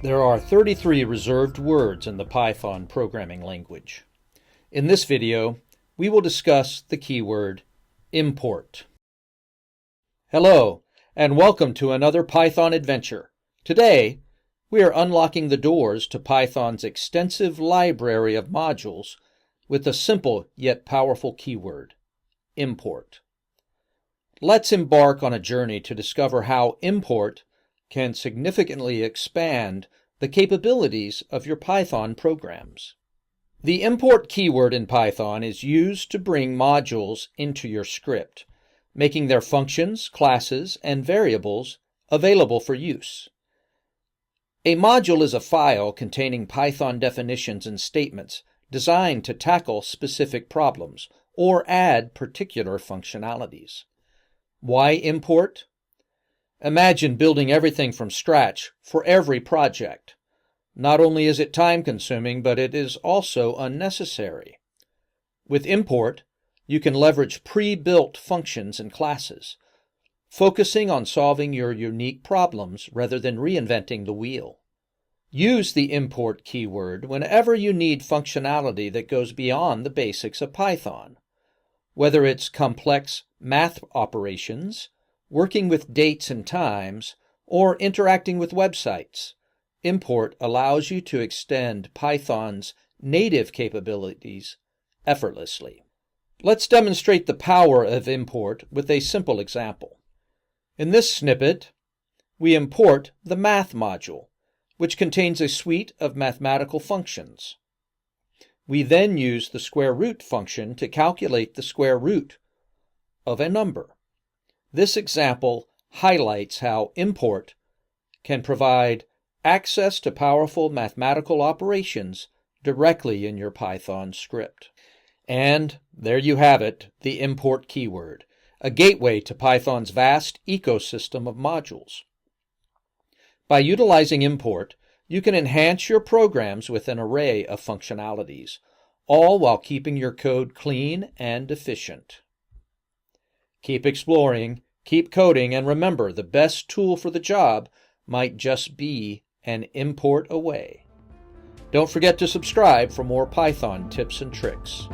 There are 33 reserved words in the Python programming language. In this video, we will discuss the keyword import. Hello, and welcome to another Python adventure. Today, we are unlocking the doors to Python's extensive library of modules with a simple yet powerful keyword, import. Let's embark on a journey to discover how import can significantly expand the capabilities of your Python programs. The import keyword in Python is used to bring modules into your script, making their functions, classes, and variables available for use. A module is a file containing Python definitions and statements designed to tackle specific problems or add particular functionalities. Why import? Imagine building everything from scratch for every project. Not only is it time-consuming, but it is also unnecessary. With import, you can leverage pre-built functions and classes, focusing on solving your unique problems rather than reinventing the wheel. Use the import keyword whenever you need functionality that goes beyond the basics of Python. Whether it's complex math operations, working with dates and times, or interacting with websites, import allows you to extend Python's native capabilities effortlessly. Let's demonstrate the power of import with a simple example. In this snippet, we import the math module, which contains a suite of mathematical functions. We then use the square root function to calculate the square root of a number. This example highlights how import can provide access to powerful mathematical operations directly in your Python script. And there you have it, the import keyword, a gateway to Python's vast ecosystem of modules. By utilizing import, you can enhance your programs with an array of functionalities, all while keeping your code clean and efficient. Keep exploring, keep coding, and remember, the best tool for the job might just be an import away. Don't forget to subscribe for more Python tips and tricks.